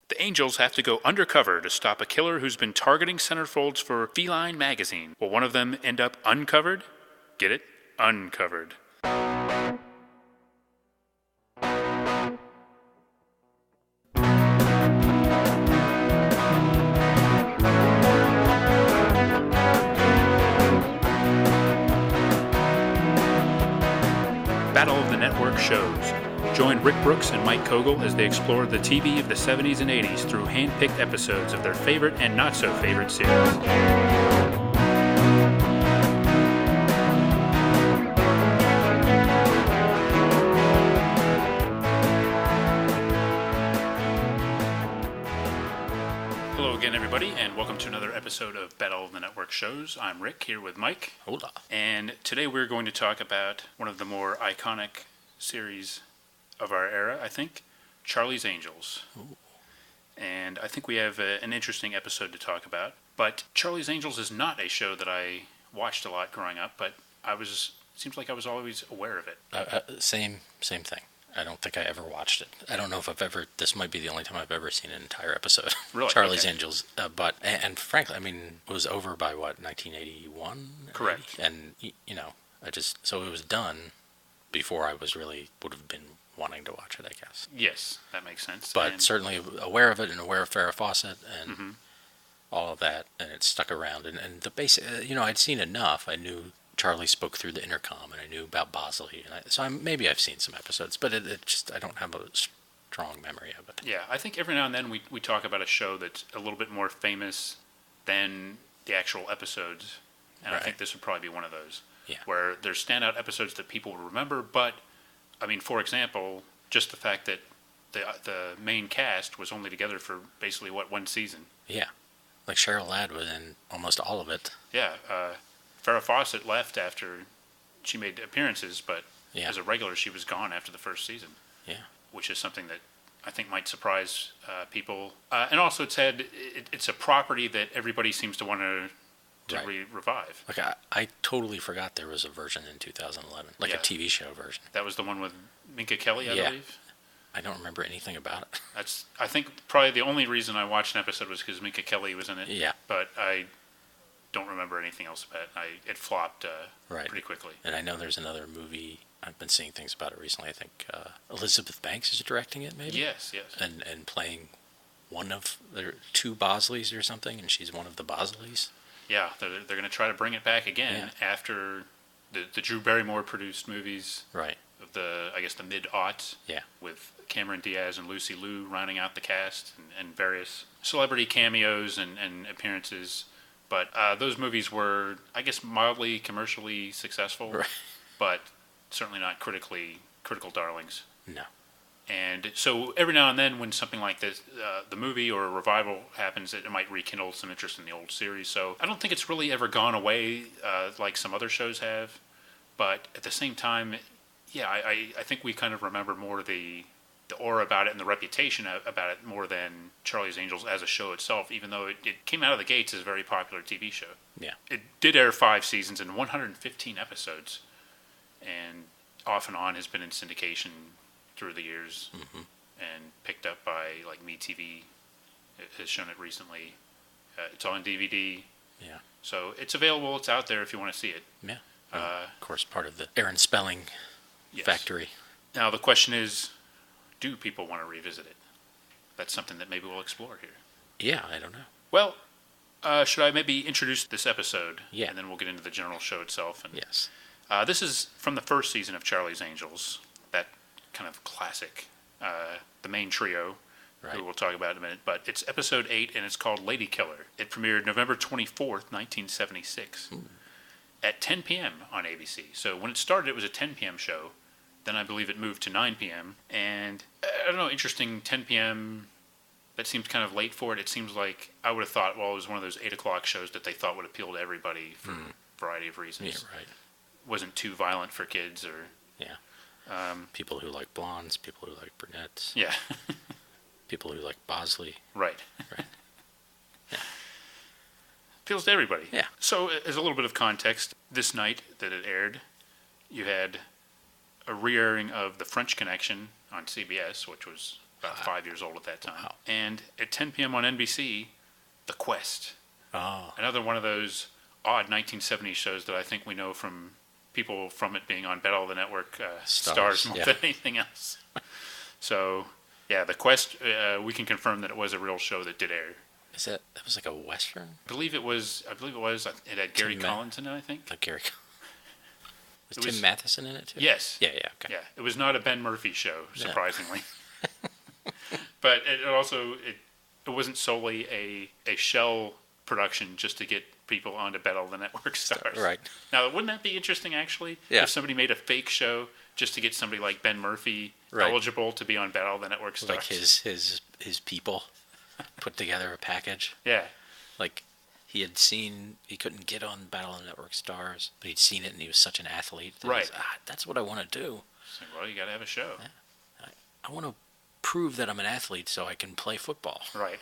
The Angels have to go undercover to stop a killer who's been targeting centerfolds for Feline magazine. Will one of them end up uncovered? Get it? Uncovered. Battle of the Network shows. Join Rick Brooks and Mike Kogel as they explore the TV of the 70s and 80s through hand-picked episodes of their favorite and not-so-favorite series. Hello again, everybody, and welcome to another episode of Battle of the Network shows. I'm Rick, here with Mike. Hola. And today we're going to talk about one of the more iconic series of our era, I think, Charlie's Angels. Ooh. And I think we have an interesting episode to talk about. But Charlie's Angels is not a show that I watched a lot growing up, but seems like I was always aware of it. Same thing. I don't think I ever watched it. I don't know if this might be the only time I've ever seen an entire episode. Really? Charlie's Okay. Angels. And frankly, I mean, it was over by 1981? Correct. And, so it was done before I would have been wanting to watch it, I guess. Yes, that makes sense. But certainly aware of it and aware of Farrah Fawcett and all of that, and it stuck around. And the basic, I'd seen enough. I knew Charlie spoke through the intercom, and I knew about Bosley. Maybe I've seen some episodes, but I don't have a strong memory of it. Yeah, I think every now and then we talk about a show that's a little bit more famous than the actual episodes, and Right. I think this would probably be one of those. Yeah. Where there's standout episodes that people will remember, but, I mean, for example, just the fact that the main cast was only together for basically, one season? Yeah. Like Cheryl Ladd was in almost all of it. Yeah, Farrah Fawcett left after she made appearances, but Yeah. as a regular, she was gone after the first season. Yeah. Which is something that I think might surprise people. And also, it's a property that everybody seems to want to Right. revive. Like I totally forgot there was a version in 2011, like Yeah. a TV show version. That was the one with Minka Kelly, I Yeah. believe. I don't remember anything about it. I think probably the only reason I watched an episode was because Minka Kelly was in it. Yeah. But I don't remember anything else about it. It flopped Right. pretty quickly. And I know there's another movie. I've been seeing things about it recently. I think Elizabeth Banks is directing it, maybe. Yes. And playing one of their two Bosleys or something, and she's one of the Bosleys. Yeah, they're going to try to bring it back again after the Drew Barrymore produced movies Right. of the mid-aughts. Yeah. With Cameron Diaz and Lucy Liu rounding out the cast and various celebrity cameos and appearances. But those movies were, I guess, mildly commercially successful, Right. but certainly not critical darlings. No. And so every now and then when something like this, the movie or a revival happens, it might rekindle some interest in the old series. So I don't think it's really ever gone away like some other shows have. But at the same time, yeah, I think we kind of remember more the aura about it and the reputation about it more than Charlie's Angels as a show itself, even though it came out of the gates as a very popular TV show. Yeah. It did air 5 seasons and 115 episodes, and off and on has been in syndication through the years, and picked up by like MeTV has shown it recently. It's on DVD, Yeah. so it's available. It's out there if you want to see it. Yeah. Of course, part of the Aaron Spelling Yes. factory. Now the question is, do people want to revisit it? That's something that maybe we'll explore here. Yeah, I don't know. Well, should I maybe introduce this episode? Yeah. And then we'll get into the general show itself. And, Yes. this is from the first season of Charlie's Angels, that kind of classic, the main trio, Right. who we'll talk about in a minute. But it's episode 8, and it's called Lady Killer. It premiered November 24th, 1976, at 10 p.m. on ABC. So when it started, it was a 10 p.m. show. Then I believe it moved to 9 p.m. And, I don't know, interesting, 10 p.m., that seems kind of late for it. It seems like I would have thought, well, it was one of those 8 o'clock shows that they thought would appeal to everybody for a variety of reasons. Yeah, right. Wasn't too violent for kids or... Yeah. People who like blondes, people who like brunettes, Yeah, people who like Bosley. right. Right. Appeals to everybody. Yeah. So, as a little bit of context, this night that it aired, you had a re-airing of The French Connection on CBS, which was about 5 years old at that time. Wow. And at 10 p.m. on NBC, The Quest. Oh. Another one of those odd 1970s shows that I think we know from people from it being on Battle of the Network stars more than anything else. So, yeah, The Quest, we can confirm that it was a real show that did air. That was like a Western? I believe it was. It had Gary Collins in it, I think. Like Gary Was Tim Matheson in it, too? Yes. Yeah, okay. Yeah, it was not a Ben Murphy show, surprisingly. But it wasn't solely a shell production just to get people onto Battle of the Network stars. Right. Now, wouldn't that be interesting, actually? Yeah. If somebody made a fake show just to get somebody like Ben Murphy eligible to be on Battle of the Network stars. Like his people put together a package. Yeah. Like he couldn't get on Battle of the Network stars, but he'd seen it and he was such an athlete. Right. That's what I want to do. So, well, you got to have a show. Yeah. I want to prove that I'm an athlete so I can play football. Right.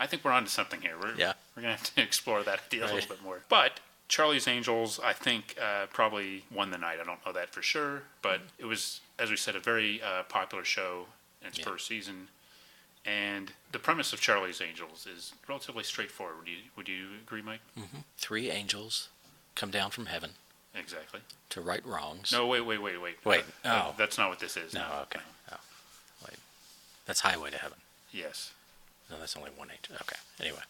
I think we're onto something here. We're going to have to explore that idea a little bit more. But Charlie's Angels, I think, probably won the night. I don't know that for sure, but it was, as we said, a very popular show in its first season. And the premise of Charlie's Angels is relatively straightforward. Would you agree, Mike? Mm-hmm. 3 angels come down from heaven. Exactly. To right wrongs. No, wait. Wait. That's not what this is. No, okay. Oh. Wait. That's Highway to Heaven. Yes. No, that's only 1 angel. Okay. Anyway.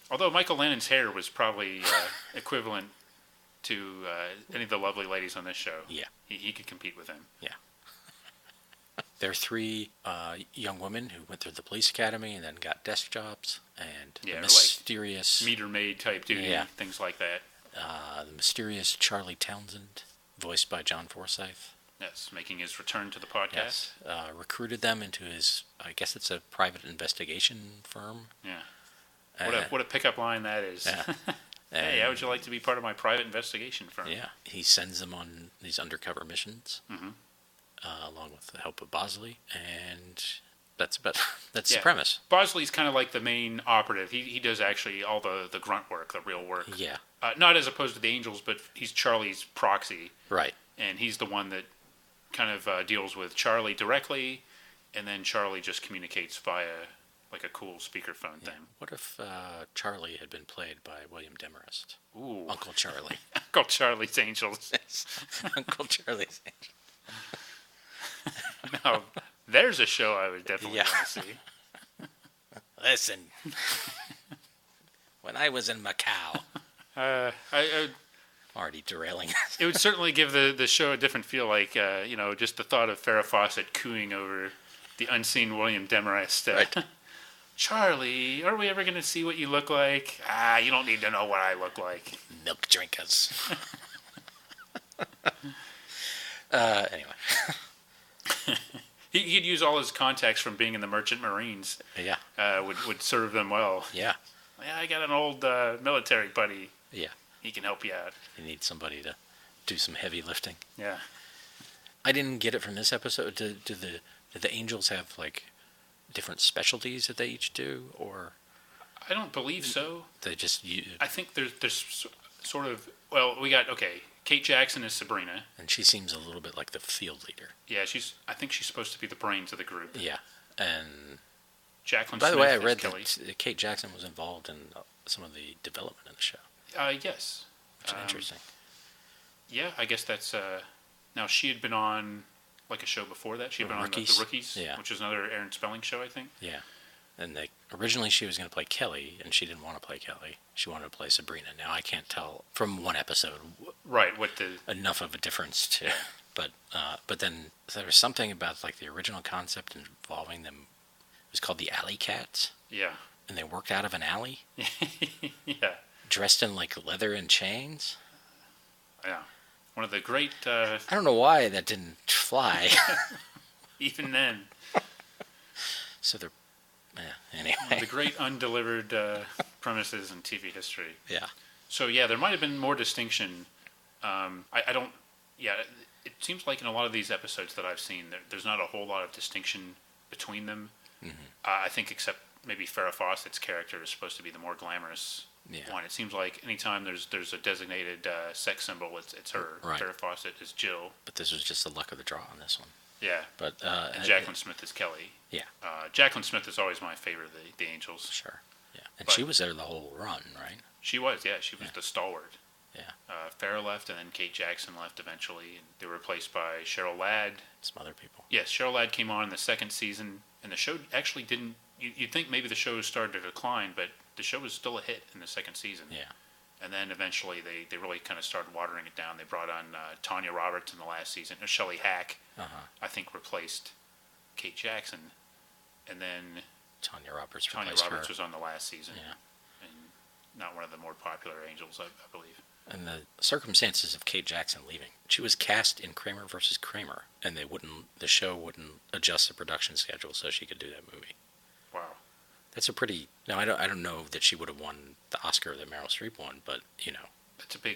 Although Michael Lannon's hair was probably equivalent to any of the lovely ladies on this show. Yeah. He could compete with them. Yeah. There are 3 young women who went through the police academy and then got desk jobs. And the mysterious... Like meter maid type duty, things like that. The mysterious Charlie Townsend, voiced by John Forsythe. Yes, making his return to the podcast. Yes. Recruited them into his, I guess it's a private investigation firm. Yeah. What a pickup line that is. Yeah. Hey, how would you like to be part of my private investigation firm? Yeah. He sends them on these undercover missions, along with the help of Bosley, and that's the premise. Bosley's kind of like the main operative. He does actually all the grunt work, the real work. Yeah. Not as opposed to the Angels, but he's Charlie's proxy. Right. And he's the one that kind of deals with Charlie directly, and then Charlie just communicates via like a cool speakerphone thing. What if Charlie had been played by William Demarest? Ooh. Uncle Charlie. Uncle Charlie's Angels. Yes. Uncle Charlie's Angels. Now, there's a show I would definitely want to see. Listen. When I was in Macau. Already derailing. It would certainly give the show a different feel, like, just the thought of Farrah Fawcett cooing over the unseen William Demarest. Right. Charlie, are we ever going to see what you look like? You don't need to know what I look like. Milk drinkers. Anyway. He'd use all his contacts from being in the Merchant Marines. Yeah. Would serve them well. Yeah. Yeah, I got an old military buddy. Yeah. He can help you out. You need somebody to do some heavy lifting. Yeah. I didn't get it from this episode. Do the Angels have, like, different specialties that they each do, or? I don't believe so. They just... I think there's sort of... Well, we got... Okay, Kate Jackson is Sabrina. And she seems a little bit like the field leader. Yeah, I think she's supposed to be the brains of the group. Yeah, and... Jacqueline By the Smith way, I read Kelly. that Kate Jackson was involved in some of the development of the show. Yes. Which is interesting. Yeah, I guess that's... now, she had been on, like, a show before that. She had been on The Rookies, which is another Aaron Spelling show, I think. Yeah. And originally she was going to play Kelly, and she didn't want to play Kelly. She wanted to play Sabrina. Now, I can't tell from one episode enough of a difference to... Yeah. But then there was something about, like, the original concept involving them. It was called the Alley Cats. Yeah. And they worked out of an alley. Yeah. Dressed in, like, leather and chains. Yeah. One of the great... I don't know why that didn't fly. Even then. So they're... Yeah, anyway. One of the great undelivered premises in TV history. Yeah. So, yeah, there might have been more distinction. I don't... Yeah, it seems like in a lot of these episodes that I've seen, there's not a whole lot of distinction between them. Mm-hmm. I think except maybe Farrah Fawcett's character is supposed to be the more glamorous one. It seems like anytime there's a designated sex symbol, it's her. Right. Farrah Fawcett is Jill. But this was just the luck of the draw on this one. Yeah. But and Jacqueline Smith is Kelly. Yeah. Jacqueline Smith is always my favorite of the Angels. Sure. Yeah. And she was there the whole run, right? She was, yeah. She was the stalwart. Yeah. Farrah left, and then Kate Jackson left eventually, and they were replaced by Cheryl Ladd. Some other people. Yes, Cheryl Ladd came on in the second season, and the show actually didn't. You'd think maybe the show started to decline, but the show was still a hit in the second season. Yeah. And then eventually they really kind of started watering it down. They brought on Tanya Roberts in the last season. Shelley Hack, I think, replaced Kate Jackson, and then Tanya Roberts was on the last season. Yeah. And not one of the more popular Angels, I believe. And the circumstances of Kate Jackson leaving, she was cast in Kramer versus Kramer, and the show wouldn't adjust the production schedule so she could do that movie. Wow. That's a pretty. Now I don't know that she would have won the Oscar that Meryl Streep won, but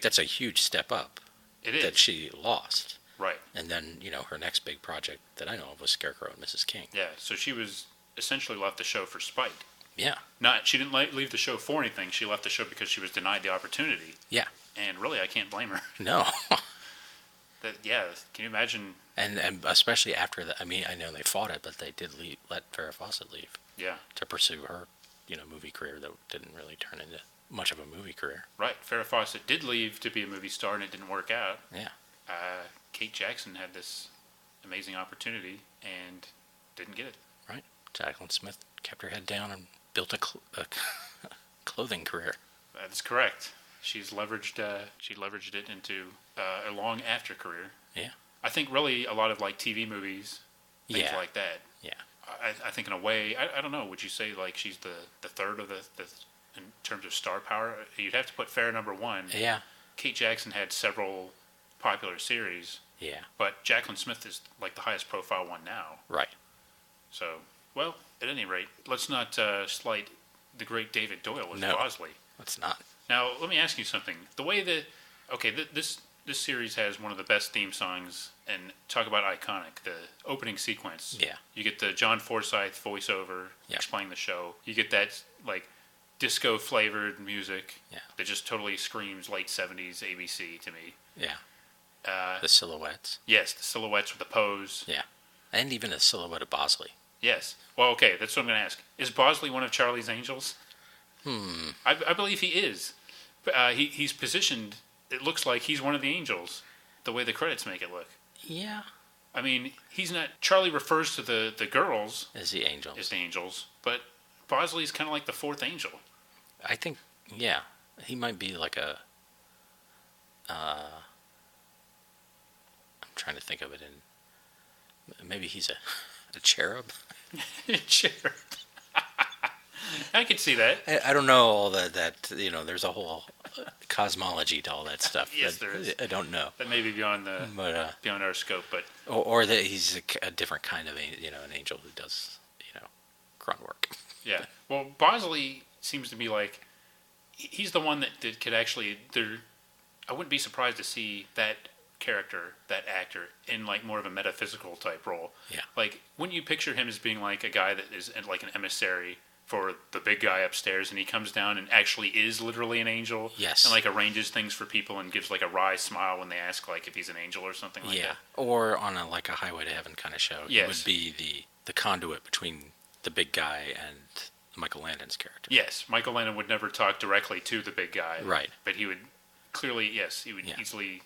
that's a huge step up. It is. That she lost. Right. And then her next big project that I know of was Scarecrow and Mrs. King. Yeah. So she was essentially left the show for spite. Yeah. She didn't leave the show for anything. She left the show because she was denied the opportunity. Yeah. And really, I can't blame her. No. Can you imagine? And especially after that, I mean, I know they fought it, but they did let Farrah Fawcett leave. Yeah. To pursue her, movie career that didn't really turn into much of a movie career. Right. Farrah Fawcett did leave to be a movie star, and it didn't work out. Yeah. Kate Jackson had this amazing opportunity and didn't get it. Right. Jacqueline Smith kept her head down and built a clothing career. That's correct. She leveraged it into a long after career. Yeah. I think really a lot of like TV movies, things like that. Yeah. I think in a way, I don't know. Would you say like she's the third of the in terms of star power? You'd have to put Farrah number one. Yeah. Kate Jackson had several popular series. Yeah. But Jacqueline Smith is like the highest profile one now. Right. So, well, at any rate, let's not slight the great David Doyle as Bosley. Let's not. Now, let me ask you something. The way that, this series has one of the best theme songs, and talk about iconic, the opening sequence. Yeah. You get the John Forsythe voiceover explaining the show. You get that, like, disco-flavored music that just totally screams late 70s ABC to me. Yeah. The silhouettes. Yes, the silhouettes with the pose. Yeah. And even a silhouette of Bosley. Yes. Well, okay, that's what I'm going to ask. Is Bosley one of Charlie's Angels? I believe he is. He's positioned, it looks like he's one of the angels, the way the credits make it look. Yeah. I mean, he's not... Charlie refers to the girls... As the angels. As the angels, but Bosley's kind of like the fourth angel. I think, yeah, he might be like a... I'm trying to think of it in... Maybe he's a cherub? Cherub. I could see that. I don't know all that, there's a whole cosmology to all that stuff. Yes, there is. I don't know. That may be beyond our scope, but... Or that he's a different kind of, an angel who does, grunt work. Yeah. Well, Bosley seems to be like... He's the one that could actually... I wouldn't be surprised to see that character, that actor, in like more of a metaphysical type role. Yeah. Like, wouldn't you picture him as being like a guy that is like an emissary for the big guy upstairs, and he comes down and actually is literally an angel? Yes. And like arranges things for people and gives like a wry smile when they ask like if he's an angel or something like that. Yeah. Or on a Highway to Heaven kind of show. Yes. He would be the conduit between the big guy and Michael Landon's character. Yes. Michael Landon would never talk directly to the big guy. Right. But he would clearly, he would easily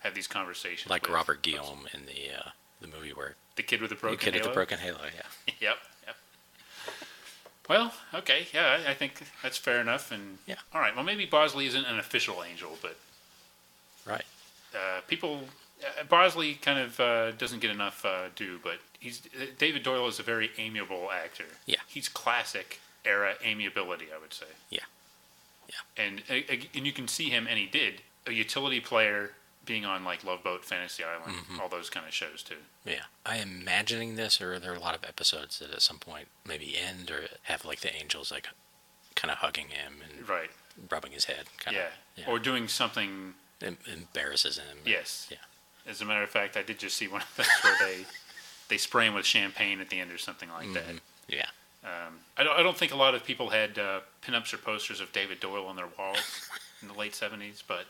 have these conversations. Like Robert Guillaume in the movie where... The kid with the broken halo? The kid with the broken halo, yeah. Yep. Well, okay, yeah, I think that's fair enough. And all right, well, maybe Bosley isn't an official angel, but right. Bosley kind of doesn't get enough due, but David Doyle is a very amiable actor. Yeah, he's classic era amiability, I would say. Yeah. And you can see him, and he did a utility player being on like Love Boat, Fantasy Island, all those kind of shows too. Yeah, I am imagining this, or there are a lot of episodes that at some point maybe end or have like the angels like kind of hugging him and rubbing his head, or doing something embarrasses him. Yes. Yeah. As a matter of fact, I did just see one of those where they spray him with champagne at the end or something like that. Yeah. I don't think a lot of people had pinups or posters of David Doyle on their walls in the late 70s, but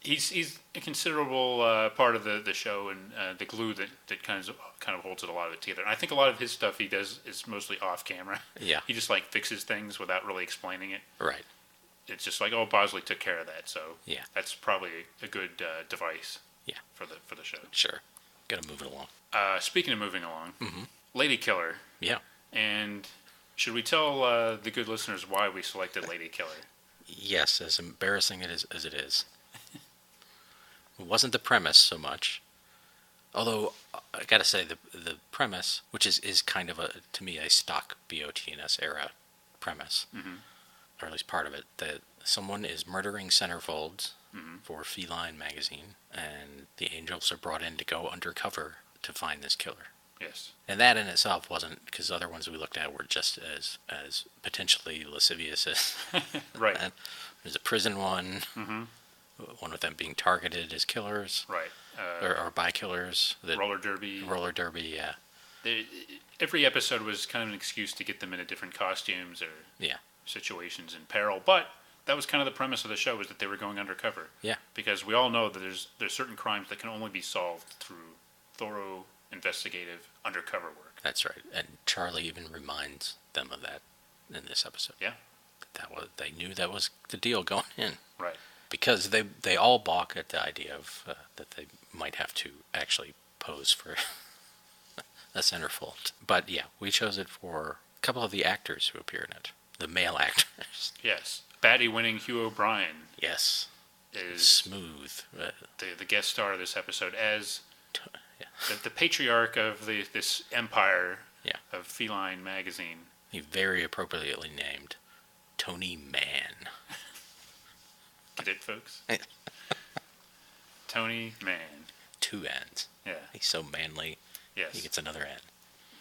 He's a considerable part of the show and the glue that kind of holds it a lot of it together. And I think a lot of his stuff he does is mostly off camera. Yeah. He just like fixes things without really explaining it. Right. It's just like, oh, Bosley took care of that, so Yeah. that's probably a good device. Yeah. For the show. Sure. Got to move it along. Speaking of moving along, Mm-hmm. Lady Killer. Yeah. And should we tell the good listeners why we selected Lady Killer? Yes, as embarrassing as it is. It wasn't the premise so much. Although, I gotta say, the premise, which is kind of, to me, a stock BOTNS-era premise, or at least part of it, that someone is murdering centerfolds for Feline magazine, and the angels are brought in to go undercover to find this killer. Yes. And that in itself wasn't, because other ones we looked at were just as potentially lascivious as Right. that. There's a prison one, one with them being targeted as killers, Right. or by killers. Roller derby. Roller derby, yeah. Every episode was kind of an excuse to get them into different costumes or Yeah. situations in peril, but that was kind of the premise of the show, was that they were going undercover. Yeah. Because we all know that there's certain crimes that can only be solved through thorough investigative undercover work. That's right. And Charlie even reminds them of that in this episode. Yeah. They knew that was the deal going in. Right. Because they all balk at the idea of that they might have to actually pose for a centerfold. But yeah, we chose it for a couple of the actors who appear in it. The male actors. Yes. BATTY winning Hugh O'Brian Yes. is Smooth. the guest star of this episode as Yeah. the patriarch of this empire Yeah. of Feline magazine. He very appropriately named Tony Mann. Get it, folks? Tony Mann. 2 N's. Yeah. He's so manly. Yes. He gets another N.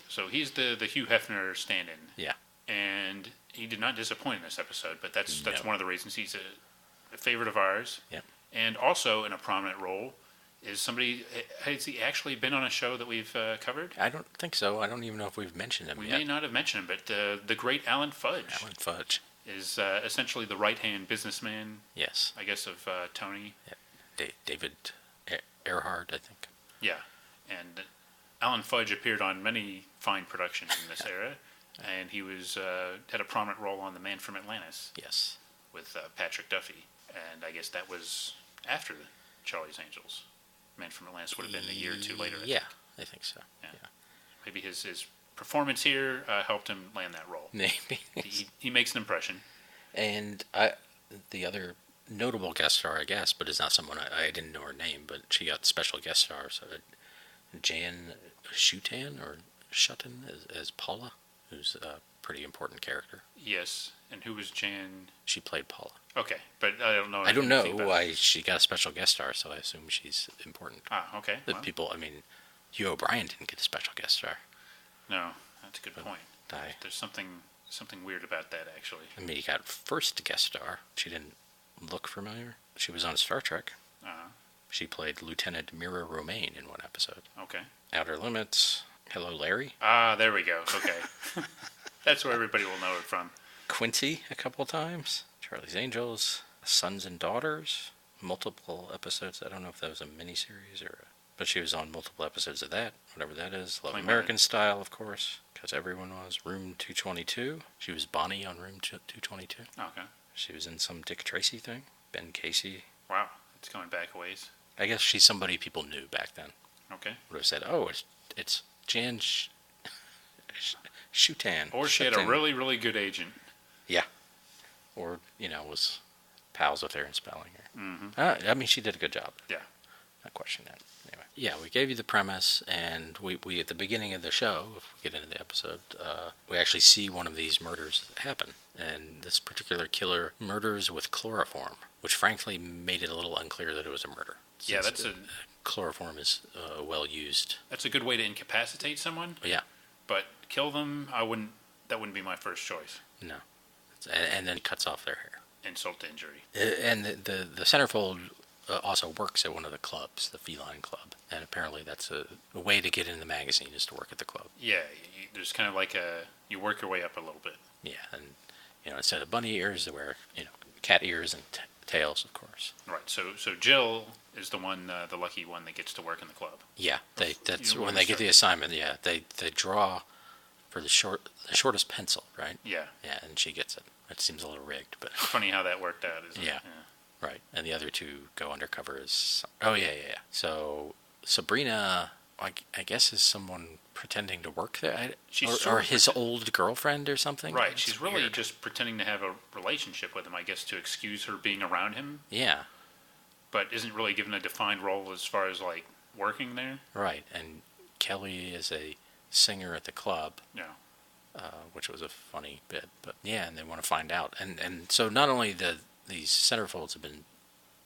So he's the Hugh Hefner stand-in. Yeah. And he did not disappoint in this episode, but that's No. one of the reasons he's a favorite of ours. Yep. And also in a prominent role is somebody. Has he actually been on a show that we've covered? I don't think so. I don't even know if we've mentioned him We yet. may not have mentioned him, but the great Alan Fudge Alan Fudge. is essentially the right-hand businessman, Yes. I guess, of Tony. David Earhart, I think. Yeah. And Alan Fudge appeared on many fine productions in this era, and he was had a prominent role on The Man from Atlantis Yes. with Patrick Duffy. And I guess that was after Charlie's Angels. Man from Atlantis would have been a year or two later. Yeah, I think so. Yeah. Maybe his performance here helped him land that role. Maybe. He makes an impression. And the other notable guest star, I guess, but is not someone I didn't know her name, but she got special guest stars. Jan Shutan or Shutton as Paula, who's a pretty important character. Yes. And who was Jan? She played Paula. Okay, but I don't know. I don't know anything about why she got a special guest star, so I assume she's important. Okay. The Well, people, I mean, Hugh O'Brian didn't get a special guest star. no, that's a good point. I There's something weird about that, actually. mean, he got first guest star. She didn't look familiar. She was on Star Trek. She played Lieutenant Mira Romaine in one episode. Okay. Outer Limits. Hello, Larry. There we go. Okay. That's where everybody will know it from. Quincy a couple times. Charlie's Angels. Sons and Daughters. Multiple episodes. I don't know if that was a miniseries or... But she was on multiple episodes of that, whatever that is. Love Plain American White. Style, of course, because everyone was. Room 222. She was Bonnie on Room 222. Okay. She was in some Dick Tracy thing. Ben Casey. Wow. It's going back a ways. I guess she's somebody people knew back then. Okay. Would have said, oh, it's Jan Shutan. Or she had a really, really good agent. Yeah. Or, was pals with her and spelling her. Mm-hmm. I mean, she did a good job. Yeah. Not questioning that. Anyway. Yeah, we gave you the premise, and we at the beginning of the show, if we get into the episode, we actually see one of these murders happen. And this particular killer murders with chloroform, which frankly made it a little unclear that it was a murder. Yeah, that's chloroform is well used. That's a good way to incapacitate someone. Yeah. But kill them, that wouldn't be my first choice. No. And then he cuts off their hair. Insult to injury. And the centerfold also works at one of the clubs, the Feline Club. And apparently that's a way to get in the magazine is to work at the club. Yeah, there's kind of like you work your way up a little bit. Yeah, and instead of bunny ears, they wear cat ears and Tails, of course. Right. So Jill is the one, the lucky one that gets to work in the club. Yeah, that's when they get the assignment. Yeah, they draw for the shortest pencil, right? Yeah. Yeah, and she gets it. It seems a little rigged, but funny how that worked out, isn't it? Yeah. Right. And the other two go undercover as. Oh yeah. So Sabrina, I guess, is someone pretending to work there, or his old girlfriend or something. Right. That's She's really weird. just pretending to have a relationship with him, I guess, to excuse her being around him. Yeah. But isn't really given a defined role as far as like working there. Right. And Kelly is a singer at the club. Yeah. Which was a funny bit, but yeah, and they want to find out, and so not only these centerfolds have been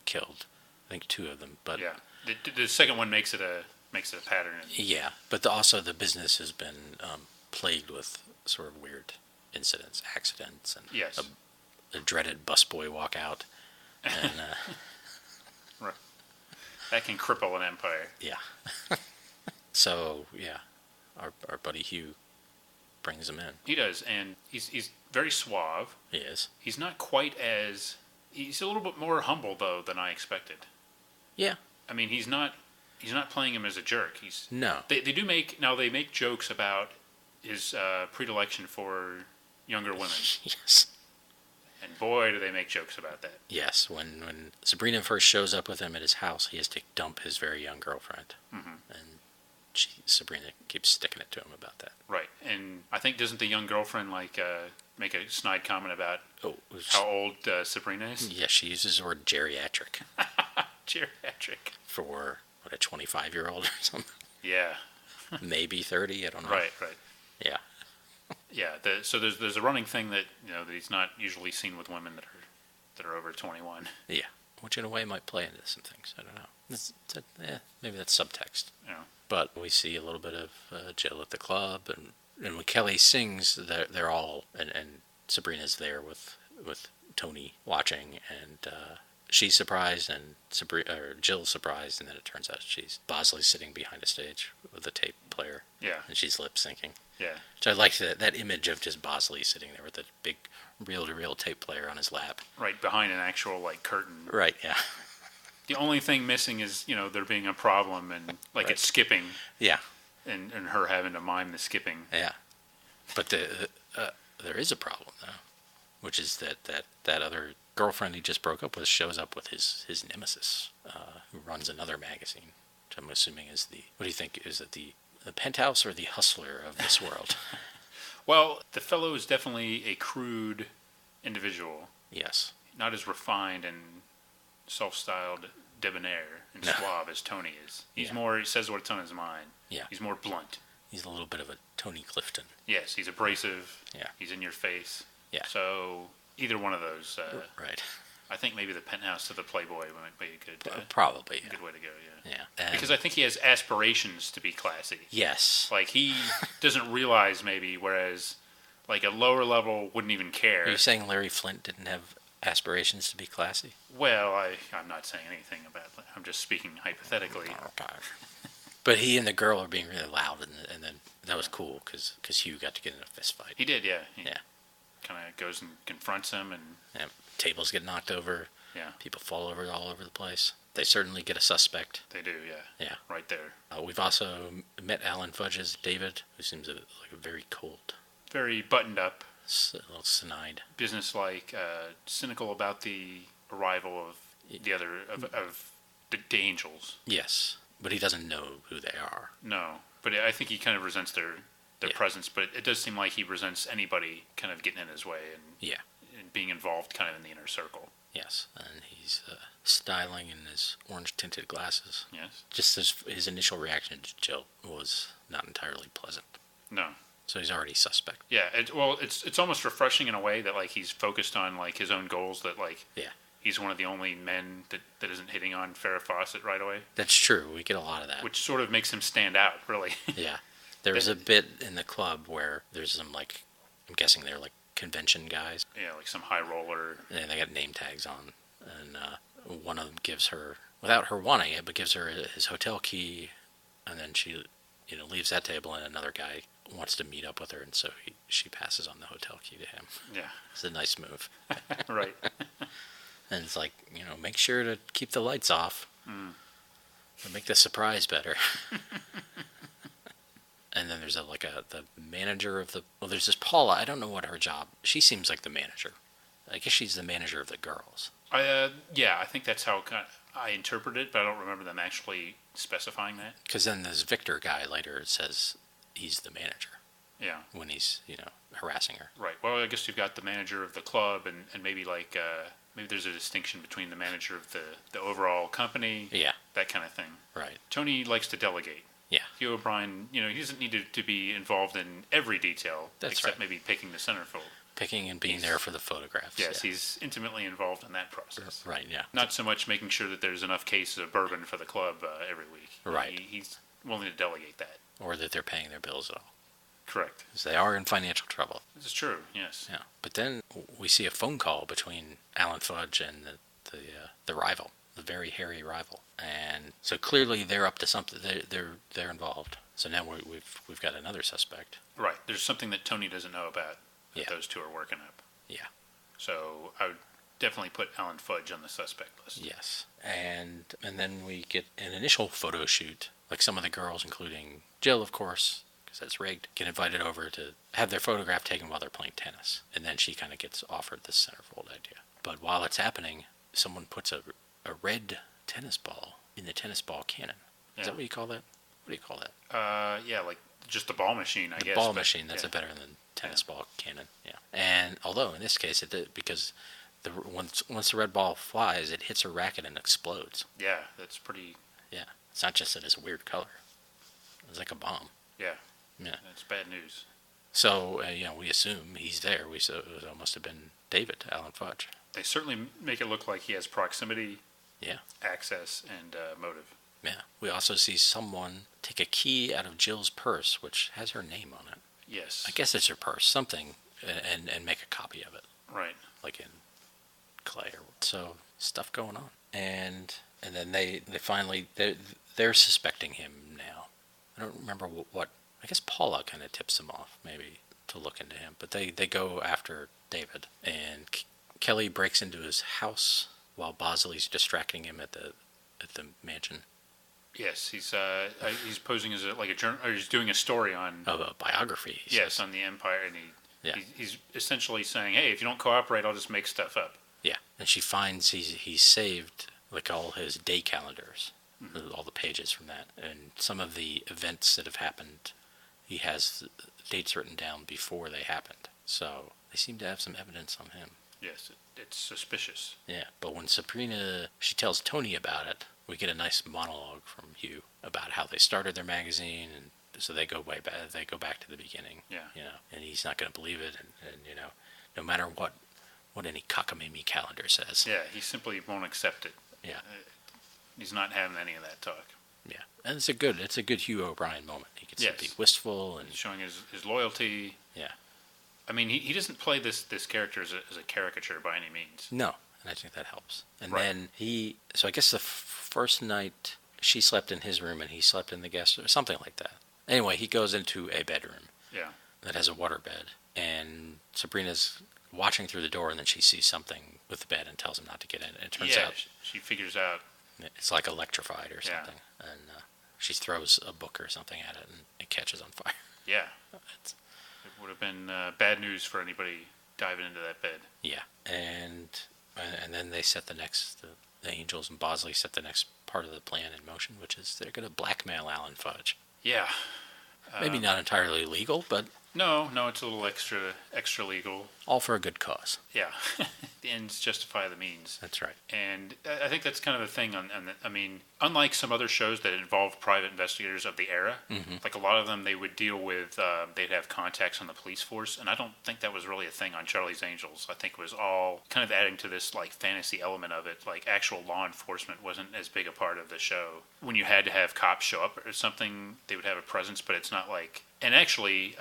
killed, I think 2 of them, but yeah, the second one makes it a pattern. Yeah, but also the business has been plagued with sort of weird incidents, accidents, and yes, a dreaded busboy walkout, and right. That can cripple an empire. Yeah. So yeah, our buddy Hugh brings him in. He does, and he's very suave. He is. He's not quite as. He's a little bit more humble though than I expected. Yeah. I mean, he's not playing him as a jerk. No. They make jokes about his predilection for younger women. Yes. And boy, do they make jokes about that. Yes, when Sabrina first shows up with him at his house, he has to dump his very young girlfriend, and Sabrina keeps sticking it to him about that. Right, and I think doesn't the young girlfriend make a snide comment about how old Sabrina is? Yeah, she uses the word geriatric. Geriatric. For a 25-year-old or something. Yeah. Maybe 30. I don't know. Right. Yeah. Yeah. So there's a running thing that that he's not usually seen with women that are over 21. Yeah. Which in a way might play into some things. I don't know. Maybe that's subtext. Yeah. But we see a little bit of Jill at the club, and when Kelly sings, they're all and Sabrina's there with Tony watching, and she's surprised, and Jill's surprised, and then it turns out she's Bosley's sitting behind a stage with a tape player. Yeah. And she's lip syncing. Yeah. So I like that image of just Bosley sitting there with a big reel-to-reel tape player on his lap. Right behind an actual curtain. Right. Yeah. The only thing missing is there being a problem and Right. it's skipping. Yeah. And her having to mime the skipping. Yeah. But there is a problem though, which is that other girlfriend he just broke up with shows up with his nemesis, who runs another magazine, which I'm assuming is what do you think, is it the Penthouse or the Hustler of this world? Well, the fellow is definitely a crude individual. Yes. Not as refined and self-styled debonair and suave as Tony is. He's more, he says what's on his mind. Yeah. He's more blunt. He's a little bit of a Tony Clifton. Yes, he's abrasive. Yeah. He's in your face. Yeah. So either one of those. Right. I think maybe the Penthouse to the Playboy might be a good, probably. good way to go. Yeah. Yeah. Because I think he has aspirations to be classy. Yes. He doesn't realize maybe, whereas a lower level wouldn't even care. Are you saying Larry Flint didn't have aspirations to be classy? Well, I'm not saying anything about that. I'm just speaking hypothetically. Okay. But he and the girl are being really loud, and then that was cool because Hugh got to get in a fist fight. He did, yeah. He Yeah. kind of goes and confronts him, and Yeah, tables get knocked over. yeah, People fall over all over the place. They certainly get a suspect. they do, yeah. Yeah. Right there. We've also met Alan Fudge as David, who seems like a very cold, Very buttoned up, a little snide. business-like, cynical about the arrival of the other, of the Angels. Yes, but he doesn't know who they are. No, but I think he kind of resents their Yeah. presence, but it does seem like he resents anybody kind of getting in his way Yeah. and being involved kind of in the inner circle. Yes, and he's styling in his orange-tinted glasses. Yes? Just his initial reaction to Jill was not entirely pleasant. No. So he's already suspect. Yeah, it's almost refreshing in a way that he's focused on his own goals, that Yeah. he's one of the only men that isn't hitting on Farrah Fawcett right away, That's true. We get a lot of that. which sort of makes him stand out, really. Yeah. There was a bit in the club where there's some, I'm guessing they're convention guys. Yeah, some high roller. And they got name tags on. And one of them gives her, without her wanting it, but gives her his hotel key. And then she, leaves that table, and another guy wants to meet up with her. And so she passes on the hotel key to him. Yeah. It's a nice move. Right. And it's like, make sure to keep the lights off. Or make the surprise better. And then there's the manager of the... Well, there's this Paula. I don't know what her job... She seems like the manager. I guess she's the manager of the girls. Yeah, I think that's how I interpret it, but I don't remember them actually specifying that. Because then this Victor guy later says he's the manager. Yeah. When he's, harassing her. Right. Well, I guess you've got the manager of the club, and maybe maybe there's a distinction between the manager of the overall company. Yeah. That kind of thing. Right. Tony likes to delegate. Yeah. Hugh O'Brian, he doesn't need to be involved in every detail. That's except right. maybe picking the centerfold. Picking and being there for the photographs. Yes, he's intimately involved in that process. Right, yeah. Not so much making sure that there's enough cases of bourbon for the club every week. Right. He's willing to delegate that. Or that they're paying their bills at all. Correct. Because they are in financial trouble. This is true, yes. Yeah. But then we see a phone call between Alan Fudge and the rival, the very hairy rival. And so clearly they're up to something. They're involved. So now we've got another suspect. Right. There's something that Tony doesn't know about that Yeah. those two are working up. Yeah. So I would definitely put Alan Fudge on the suspect list. Yes. And then we get an initial photo shoot. Like some of the girls, including Jill, of course, because that's rigged, get invited over to have their photograph taken while they're playing tennis. And then she kind of gets offered this centerfold idea. But while it's happening, someone puts a red tennis ball in the tennis ball cannon. Is that what you call that? What do you call that? Yeah, like just the ball machine, I guess. The ball machine, that's a better than tennis ball cannon. Yeah. And although in this case it did, because once the red ball flies, it hits a racket and explodes. Yeah, that's pretty... Yeah. It's not just that it's a weird color. It's like a bomb. Yeah. Yeah. That's bad news. So, we assume he's there. It must have been David, Alan Fudge. They certainly make it look like he has proximity, Yeah. access, and motive. Yeah. We also see someone take a key out of Jill's purse, which has her name on it. Yes. I guess it's her purse, something, and make a copy of it. Right. Like in clay or so stuff going on. And then they finally they're suspecting him now. I don't remember what I guess Paula kind of tips them off maybe to look into him, but they go after David, and Kelly breaks into his house while Bosley's distracting him at the mansion. Yes, he's posing as a journal, or he's doing a story on A biography. Yes, on the Empire, and he's essentially saying, "Hey, if you don't cooperate, I'll just make stuff up." Yeah, and she finds he's saved like all his day calendars, all the pages from that, and some of the events that have happened. He has dates written down before they happened, so they seem to have some evidence on him. Yes, it's suspicious. Yeah, but when Sabrina, she tells Tony about it, we get a nice monologue from Hugh about how they started their magazine, and so they go way back. They go back to the beginning. Yeah. And he's not going to believe it, and no matter what any cockamamie calendar says. Yeah, he simply won't accept it. Yeah. He's not having any of that talk. Yeah, and it's a good Hugh O'Brian moment. He gets to be wistful and he's showing his loyalty. Yeah. I mean, he doesn't play this character as a caricature by any means. No, and I think that helps. And then so I guess the first night she slept in his room and he slept in the guest or something like that. Anyway, he goes into a bedroom. Yeah. That has a waterbed, and Sabrina's watching through the door, and then she sees something with the bed and tells him not to get in. And it turns out she figures out it's like electrified or something, and she throws a book or something at it, and it catches on fire. Yeah. It would have been bad news for anybody diving into that bed. Yeah, and then they set the Angels and Bosley set the next part of the plan in motion, which is they're going to blackmail Alan Fudge. Yeah. Maybe not entirely legal, but... No, it's a little extra legal. All for a good cause. Yeah. The ends justify the means. That's right. And I think that's kind of the thing I mean, unlike some other shows that involved private investigators of the era, like a lot of them, they would deal with, they'd have contacts on the police force, and I don't think that was really a thing on Charlie's Angels. I think it was all kind of adding to this, fantasy element of it. Actual law enforcement wasn't as big a part of the show. When you had to have cops show up or something, they would have a presence, but it's not like... And actually,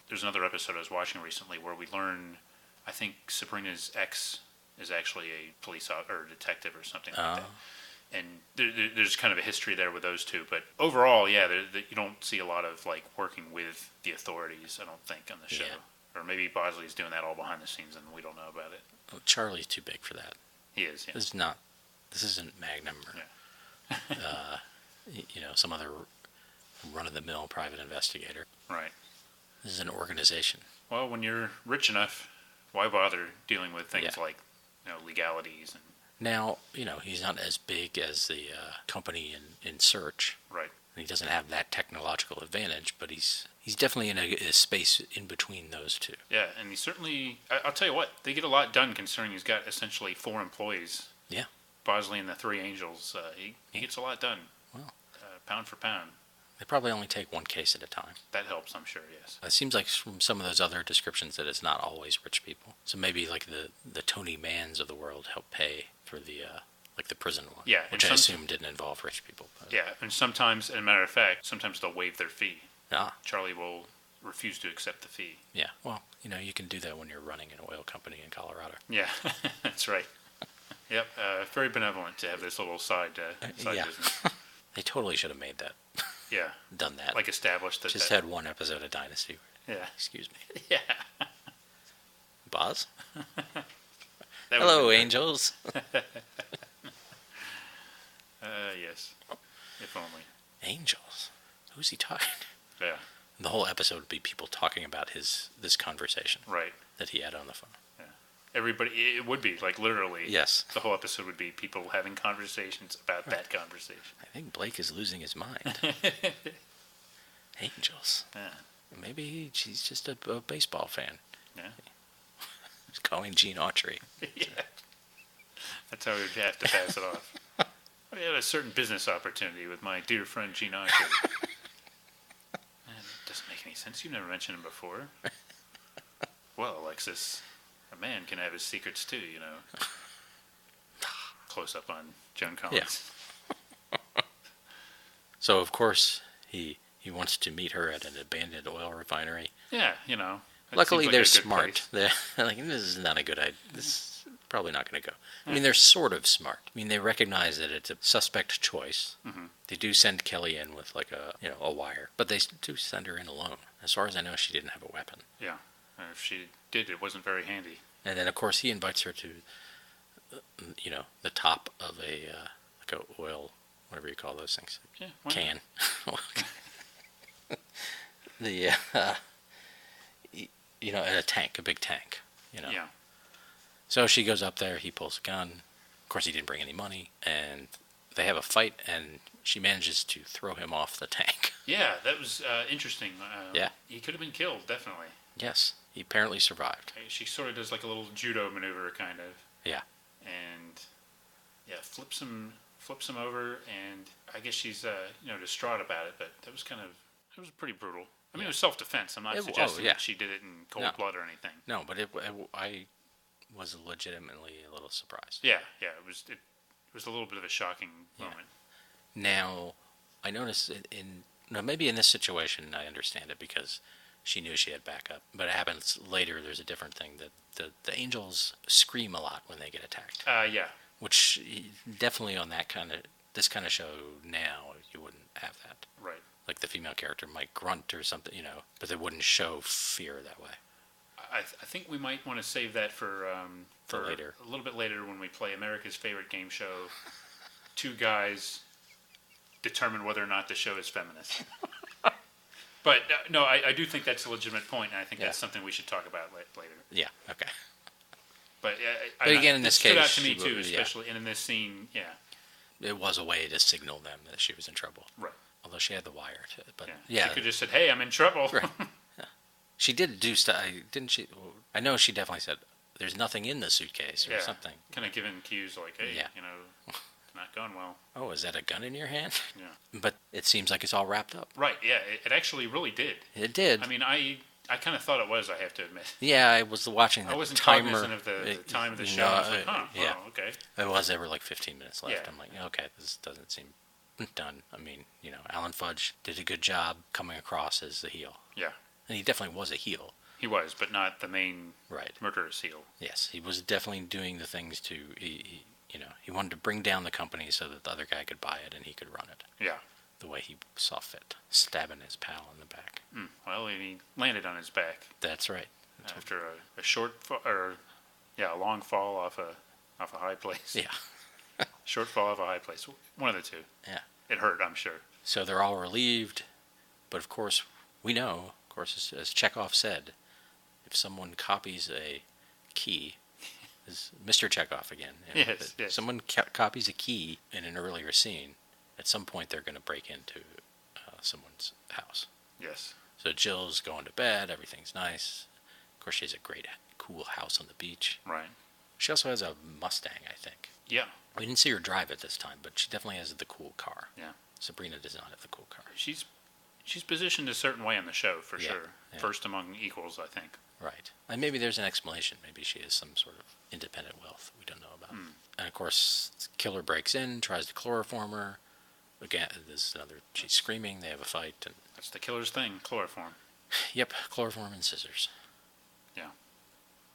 there's another episode I was watching recently where we learn, I think Sabrina's ex is actually a police or detective or something like that. And there's kind of a history there with those two. But overall, you don't see a lot of working with the authorities, I don't think, on the show. Or maybe Bosley's doing that all behind the scenes and we don't know about it. Well, Charlie's too big for that. He is, yeah. This isn't Magnum or, some other run-of-the-mill private investigator. Right. This is an organization. Well, when you're rich enough, why bother dealing with things like, legalities and... Now, he's not as big as the company in Search. Right. And he doesn't have that technological advantage, but he's definitely in a space in between those two. Yeah, and he certainly... I'll tell you what, they get a lot done considering he's got essentially 4 employees. Yeah. Bosley and the 3 Angels. He gets a lot done. Well, pound for pound. They probably only take 1 case at a time. That helps, I'm sure, yes. It seems like from some of those other descriptions that it's not always rich people. So maybe like the Tony Manns of the world help pay for the prison one. Yeah. Which I assume didn't involve rich people. But. Yeah, and sometimes, as a matter of fact, sometimes they'll waive their fee. Ah. Charlie will refuse to accept the fee. Yeah, well, you can do that when you're running an oil company in Colorado. Yeah, that's right. Yep, very benevolent to have this little side business. They totally should have made that. Yeah. Done that. Like established that. Just had 1 episode of Dynasty. Yeah. Excuse me. Yeah. Boz? Hello, angels. Yes. If only. Angels? Who's he talking to? Yeah. The whole episode would be people talking about this conversation. Right. That he had on the phone. Yeah. Everybody, it would be, like, literally. Yes. The whole episode would be people having conversations about that conversation. I think Blake is losing his mind. Angels. Yeah. Maybe he's just a baseball fan. Yeah. He's calling Gene Autry. Yeah. That's how we'd have to pass it off. I had a certain business opportunity with my dear friend Gene Autry. Man, it doesn't make any sense. You've never mentioned him before. Well, Alexis, a man can have his secrets too, Close up on Joan Collins. Yeah. So, of course, he wants to meet her at an abandoned oil refinery. Yeah, Luckily, like they're smart. They're like, this is not a good idea. This is probably not going to go. I mean, they're sort of smart. I mean, they recognize that it's a suspect choice. Mm-hmm. They do send Kelly in with like a wire, but they do send her in alone. As far as I know, she didn't have a weapon. Yeah, if she did, it wasn't very handy. And then, of course, he invites her to, the top of a oil, whatever you call those things, can. At a tank, a big tank, Yeah. So she goes up there, he pulls a gun. Of course, he didn't bring any money, and they have a fight, and she manages to throw him off the tank. Yeah, that was interesting. Yeah. He could have been killed, definitely. Yes, he apparently survived. She sort of does like a little judo maneuver, kind of. Yeah. And, flips him over, and I guess she's, distraught about it, but it was pretty brutal. I mean, it was self-defense. I'm not suggesting that she did it in cold blood or anything. No, but I was legitimately a little surprised. Yeah, it was a little bit of a shocking moment. Now, I noticed maybe in this situation I understand it because she knew she had backup. But it happens later. There's a different thing that the angels scream a lot when they get attacked. Yeah. Which definitely on this kind of show now you wouldn't have that. Right. Like the female character might grunt or something, but they wouldn't show fear that way. I think we might want to save that for later. A little bit later when we play America's favorite game show. 2 guys determine whether or not the show is feminist. But no, I do think that's a legitimate point, and I think that's something we should talk about later. Yeah. Okay. But again, in this case, stood out to me too, especially and in this scene. Yeah. It was a way to signal them that she was in trouble. Right. Although she had the wire to it, but she could have just said, "Hey, I'm in trouble." Right. Yeah. She did do stuff, didn't she? I know she definitely said, "There's nothing in the suitcase" or something. Kind of giving cues like, "Hey, it's not going well." Oh, is that a gun in your hand? Yeah. But it seems like it's all wrapped up. Right. Yeah. It actually really did. It did. I mean, I kind of thought it was. I have to admit. Yeah, I was watching the I wasn't timer. cognizant of the time of the show. I was like, yeah. Oh, okay. It was. There were like 15 minutes left. Yeah. I'm like, okay, this doesn't seem done. I mean, Alan Fudge did a good job coming across as the heel. Yeah. And he definitely was a heel. He was, but not the main right. murderous heel. Yes, he was definitely doing the things to, he wanted to bring down the company so that the other guy could buy it and he could run it. Yeah. The way he saw fit, stabbing his pal in the back. Well, he landed on his back. That's right. After a short, a long fall off a off a high place. Yeah. Short fall off a high place. One of the two. Yeah. It hurt, I'm sure. So they're all relieved, but of course, we know, of course, as Chekhov said, if someone copies a key, is Mr. Chekhov again. You know, Yes, yes. Someone copies a key in an earlier scene, at some point they're going to break into someone's house. Yes. So Jill's going to bed, everything's nice. Of course, she has a great, cool house on the beach. Right. She also has a Mustang, I think. Yeah. We didn't see her drive it this time, but she definitely has the cool car. Yeah. Sabrina does not have the cool car. She's positioned a certain way on the show, for Yeah, sure. yeah. First among equals, I think. Right. And maybe there's an explanation. Maybe she has some sort of independent wealth we don't know about. And of course, the killer breaks in, tries to chloroform her. Again, there's another. She's screaming. They have a fight. And That's the killer's thing, chloroform. yep, chloroform and scissors. Yeah.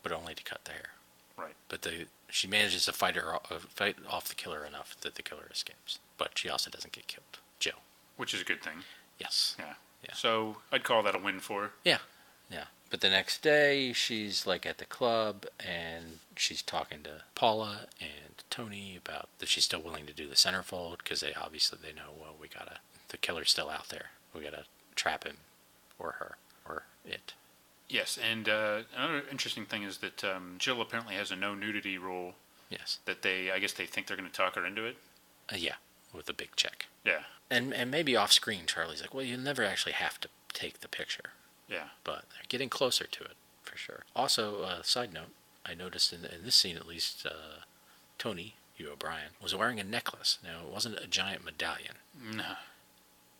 But only to cut the hair. Right. But she manages to fight off the killer enough that the killer escapes. But she also doesn't get killed. Jill. Which is a good thing. Yes. Yeah. Yeah. So I'd call that a win for her. Yeah. Yeah. But the next day, she's like at the club and she's talking to Paula and Tony about that she's still willing to do the centerfold because they know, well, the killer's still out there. We gotta trap him or her or it. Yes, and another interesting thing is that Jill apparently has a no nudity rule. Yes. That I guess they think they're going to talk her into it. Yeah, with a big check. Yeah. And maybe off screen, Charlie's like, well, you never actually have to take the picture. Yeah. But they're getting closer to it, for sure. Also, side note, I noticed in this scene at least, Tony, Hugh O'Brian, was wearing a necklace. Now, it wasn't a giant medallion. No.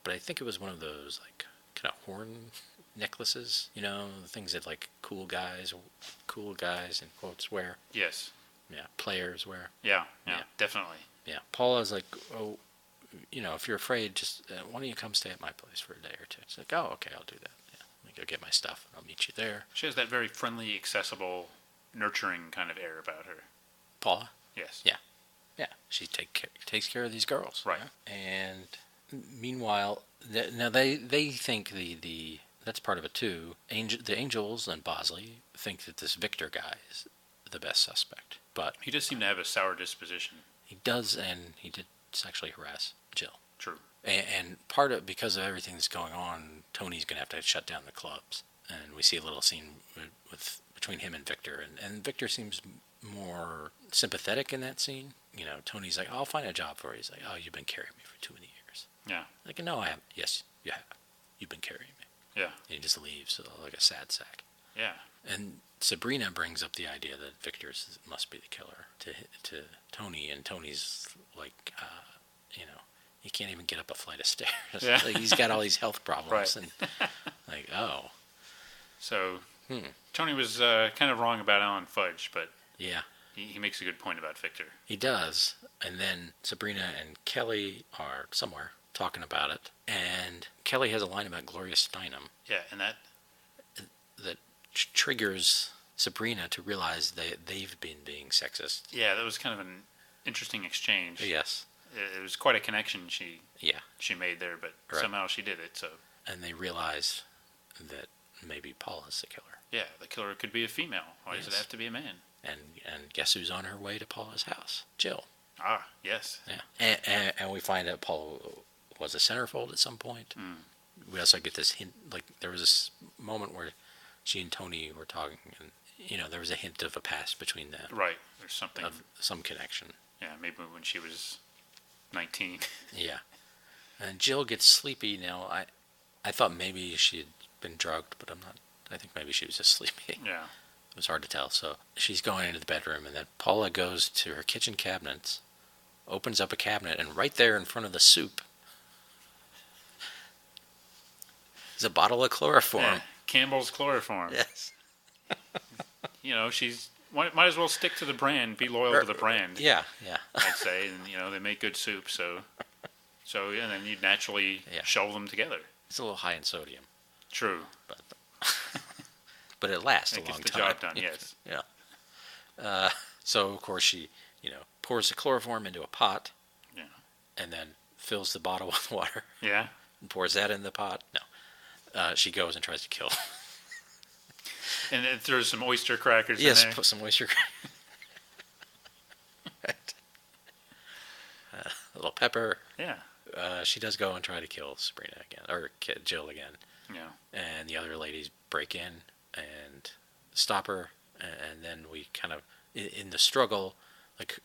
But I think it was one of those, like, kind of horn necklaces. You know, the things that, like, cool guys, in quotes, wear. Yes. Yeah, players wear. Yeah, Yeah. definitely. Yeah. Paula's like, oh, you know, if you're afraid, just, why don't you come stay at my place for a day or two? It's like, oh, okay, I'll do that. Yeah. Let me go get my stuff, and I'll meet you there. She has that very friendly, accessible, nurturing kind of air about her. Paula? Yes. Yeah. Yeah. She takes care of these girls. Right. You know? And meanwhile, now they think that's part of it too. The Angels and Bosley think that this Victor guy is the best suspect. But He does seem to have a sour disposition. he does, and he did sexually harass Jill. True. And part of because of everything that's going on, Tony's going to have to shut down the clubs. And we see a little scene between him and Victor. And Victor seems more sympathetic in that scene. You know, Tony's like, I'll find a job for you. He's like, oh, you've been carrying me for too many years. Yeah. Like, no, I haven't. Yes, you have. You've been carrying me. Yeah. And he just leaves like a sad sack. Yeah. And Sabrina brings up the idea that Victor must be the killer to Tony, and Tony's like, you know, he can't even get up a flight of stairs. Yeah. Like, he's got all these health problems, Right. and like, oh, So Tony was kind of wrong about Alan Fudge, but yeah, he makes a good point about Victor. he does. And then Sabrina and Kelly are somewhere talking about it, and Kelly has a line about Gloria Steinem Yeah, and that triggers Sabrina to realize that they've been being sexist. Yeah, that was kind of an interesting exchange. Yes. It was quite a connection she made there, but Right. somehow she did it. So And they realize that maybe Paula's the killer. yeah, the killer could be a female. Why does it Yes. have to be a man? And guess who's on her way to Paula's house? Jill. Ah, yes. Yeah. And we find out Paula was a centerfold at some point. We also get this hint, like there was this moment where she and Tony were talking, and you know there was a hint of a past between them, Right. There's something. of some connection. Yeah, maybe when she was 19. Yeah. And Jill gets sleepy now. I thought maybe she had been drugged, but I'm not. I think maybe she was just sleepy. Yeah. It was hard to tell. So she's going into the bedroom, and then Paula goes to her kitchen cabinets, opens up a cabinet, and right there in front of the soup is a bottle of chloroform. Yeah. Campbell's chloroform. Yes. You know, might as well stick to the brand, be loyal to the brand. Yeah, yeah. I'd say, and you know they make good soup, so yeah, and then you naturally shelve them together. It's a little high in sodium, True. but it lasts It a gets long the time. job done. Yes. Yeah. So of course she, pours the chloroform into a pot. Yeah. And then fills the bottle with water Yeah. and pours that in the pot. No. She goes and tries to kill. And it throws some oyster crackers Yes, in there. put some oyster. Pepper. Yeah. She does go and try to kill Sabrina again, or Jill again. Yeah. And the other ladies break in and stop her, and then we kind of, in the struggle, like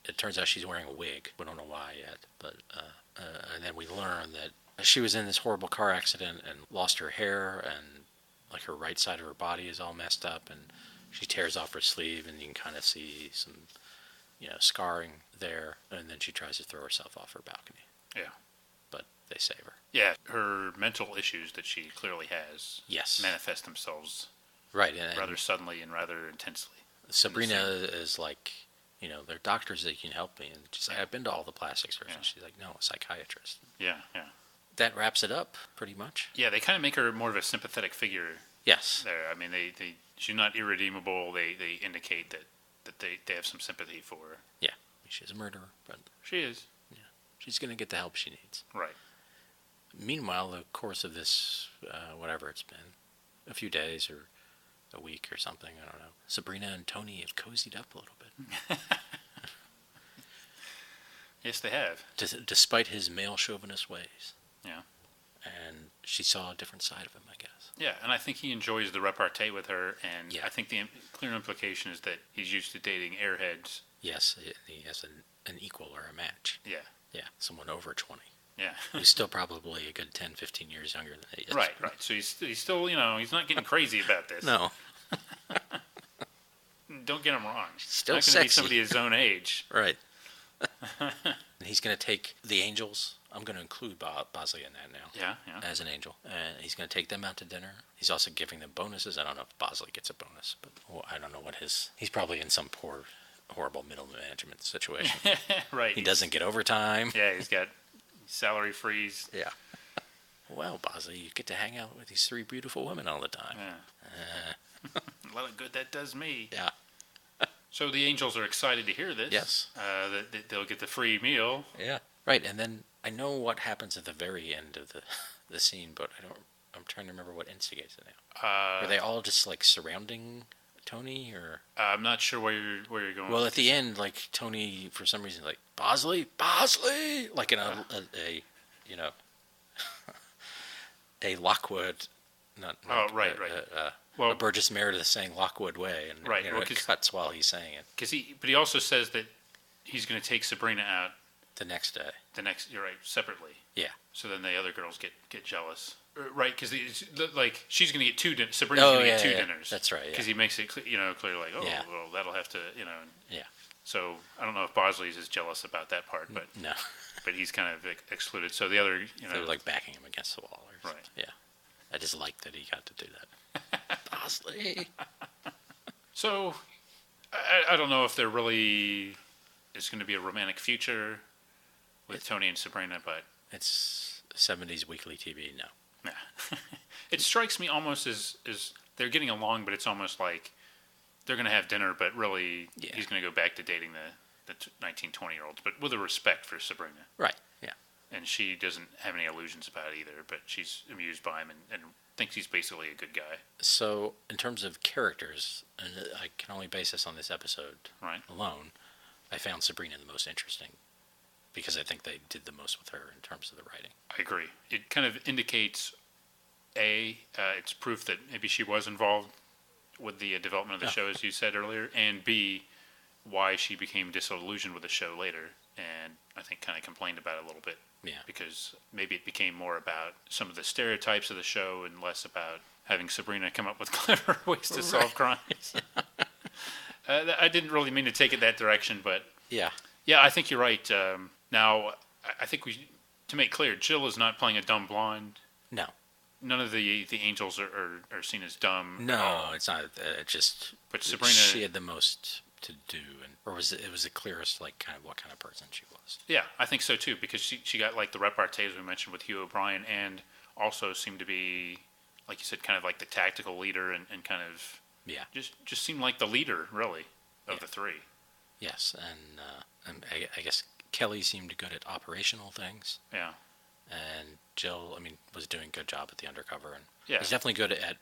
it turns out she's wearing a wig. We don't know why yet, but and then we learn that she was in this horrible car accident and lost her hair, and like her right side of her body is all messed up, and she tears off her sleeve, and you can kind of see some, scarring there, and then she tries to throw herself off her balcony. Yeah. But they save her. Yeah, her mental issues that she clearly has manifest themselves right, and rather suddenly and rather intensely. Sabrina is like, they're doctors that can help me, and she's like, I've been to all the plastic surgeons. Yeah. She's like, no, a psychiatrist. Yeah. That wraps it up, pretty much. Yeah, they kind of make her more of a sympathetic figure. Yes. There, I mean, she's not irredeemable. They indicate that they have some sympathy for her. Yeah, she's a murderer, but she is. Yeah, she's gonna get the help she needs. Right. Meanwhile, the course of this, whatever it's been, a few days or a week or something, I don't know. Sabrina and Tony have cozied up a little bit. Yes, they have. Despite his male chauvinist ways. Yeah. And she saw a different side of him, I guess. Yeah, and I think he enjoys the repartee with her, and yeah. I think the clear implication is that he's used to dating airheads. Yes, he has an equal or a match. Yeah. Yeah, someone over 20. Yeah. Who's still probably a good 10, 15 years younger than he is. Right. So he's still, he's not getting crazy about this. No. Don't get him wrong. Still not going to be somebody his own age. Right. And he's going to take the angels. I'm going to include Bosley in that now. Yeah. As an angel. And he's going to take them out to dinner. He's also giving them bonuses. I don't know if Bosley gets a bonus, but I don't know what he's probably in some poor, horrible middle management situation. Right. He doesn't get overtime. Yeah, he's got salary freeze. Yeah. Well, Bosley, you get to hang out with these 3 beautiful women all the time. Yeah. A lot of good that does me. Yeah. So the angels are excited to hear this. Yes. That they'll get the free meal. Yeah. Right, and then I know what happens at the very end of the scene, but I'm trying to remember what instigates it now. Are they all just like surrounding Tony, or? I'm not sure where you're going. Well, at the end, like Tony, for some reason, like Bosley, like in a a Lockwood, not. Right. Well, Burgess Meredith saying Lockwood Way, and right, it cuts while he's saying it. But he also says that he's going to take Sabrina out the next day. You're right, separately. Yeah. So then the other girls get jealous, right? Because she's going to get 2 dinners. Sabrina's going to get 2 dinners. That's right. Because he makes it clear like, well, that'll have to, Yeah. So I don't know if Bosley's as jealous about that part, but no. But he's kind of excluded. So the other, they're like backing him against the wall. Right. Yeah. I just like that he got to do that. Bosley. So, I don't know if there really is going to be a romantic future with Tony and Sabrina, but it's 70s weekly TV. No. Yeah. It strikes me almost as they're getting along, but it's almost like they're going to have dinner, but really he's going to go back to dating the 19, 20-year-olds, but with a respect for Sabrina. Right. Yeah. And she doesn't have any illusions about it either, but she's amused by him and thinks he's basically a good guy. So, in terms of characters, and I can only base this on this episode alone, I found Sabrina the most interesting because I think they did the most with her in terms of the writing. I agree. It kind of indicates, it's proof that maybe she was involved with the development of the show, as you said earlier, and B, why she became disillusioned with the show later, and I think kind of complained about it a little bit. Yeah. Because maybe it became more about some of the stereotypes of the show and less about having Sabrina come up with clever ways to solve crimes. I didn't really mean to take it that direction, but yeah, I think you're right. Now, I think to make clear, Jill is not playing a dumb blonde. No. None of the angels are seen as dumb. No, it's not. Just. But Sabrina, she had the most to do, or was it was the clearest, like, kind of what kind of person she was. Yeah, I think so too, because she got like the repartee as we mentioned with Hugh O'Brian, and also seemed to be, like you said, kind of like the tactical leader and kind of just seemed like the leader really of the 3. Yes, and I guess Kelly seemed good at operational things. Yeah, and Jill, was doing a good job at the undercover, and he's definitely good at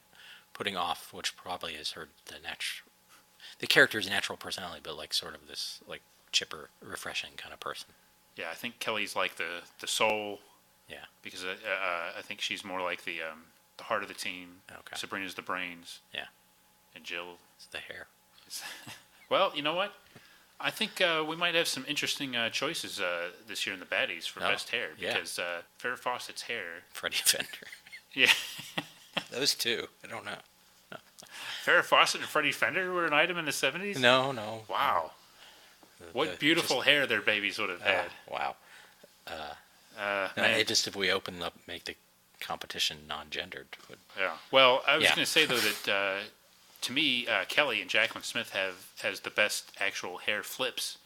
putting off, which probably is the character's natural personality, but like sort of this like chipper, refreshing kind of person. Yeah, I think Kelly's like the soul. Yeah. Because I think she's more like the heart of the team. Okay. Sabrina's the brains. Yeah. And Jill. It's the hair. Well, you know what? I think we might have some interesting choices this year in the baddies for best hair because Farrah Fawcett's hair. Freddie Fender. Yeah. Those two. I don't know. No. Farrah Fawcett and Freddie Fender were an item in the 70s? No. Wow. What beautiful hair their babies would have had. Wow. If we open up, make the competition non-gendered. Yeah. Well, I was going to say, though, that to me, Kelly and Jacqueline Smith has the best actual hair flips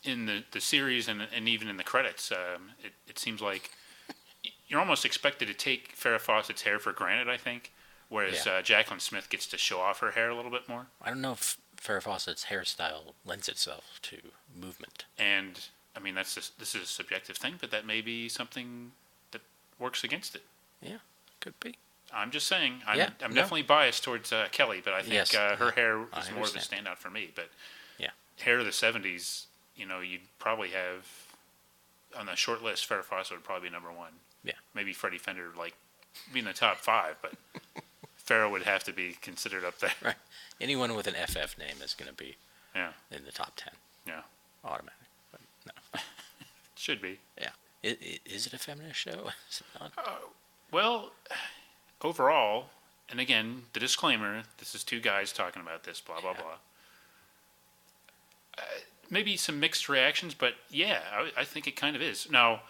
in the series and even in the credits. It seems like you're almost expected to take Farrah Fawcett's hair for granted, I think, whereas Jacqueline Smith gets to show off her hair a little bit more. I don't know if Farrah Fawcett's hairstyle lends itself to movement. And, I mean, this is a subjective thing, but that may be something that works against it. Yeah, could be. I'm just saying. I'm definitely biased towards Kelly, but I think her hair is more of a standout for me. But hair of the 70s, you'd probably have, on the short list, Farrah Fawcett would probably be number one. Yeah. Maybe Freddie Fender, be in the top 5, but Farrah would have to be considered up there. Right. Anyone with an FF name is going to be in the top 10. Yeah. Automatic. But no. Should be. Yeah. Is it a feminist show? Is it not? Well, overall, and again, the disclaimer, this is 2 guys talking about this, blah, blah, blah. Maybe some mixed reactions, but I think it kind of is. Now,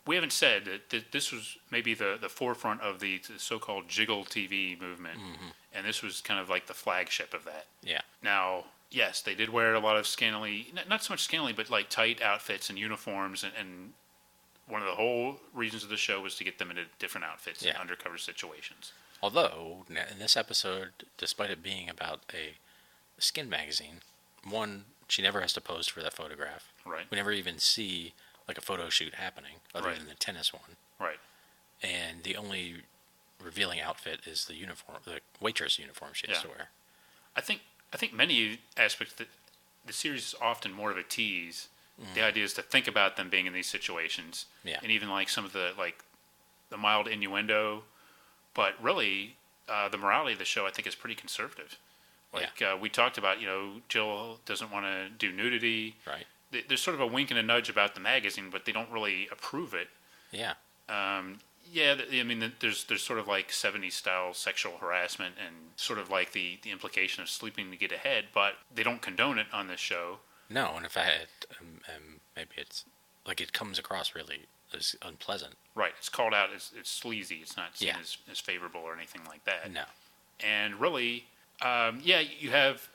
we haven't said that this was maybe the forefront of the so-called jiggle TV movement, and this was kind of like the flagship of that. Yeah. Now, yes, they did wear a lot of scantily, not so much scantily, but like tight outfits and uniforms, and one of the whole reasons of the show was to get them into different outfits in undercover situations. Although, in this episode, despite it being about a skin magazine, one, she never has to pose for that photograph. Right. We never even see like a photo shoot happening, other than the tennis one. Right. And the only revealing outfit is the uniform, the waitress uniform she has to wear. I think many aspects that the series is often more of a tease. The idea is to think about them being in these situations, and even like some of the mild innuendo. But really, the morality of the show, I think, is pretty conservative. We talked about, Jill doesn't want to do nudity. Right. There's sort of a wink and a nudge about the magazine, but they don't really approve it. Yeah. I mean, there's sort of like 70s style sexual harassment and sort of like the implication of sleeping to get ahead, but they don't condone it on this show. No, and in fact, maybe it's like it comes across really as unpleasant. Right. It's called out as it's sleazy. It's not seen as favorable or anything like that. No. And really, you have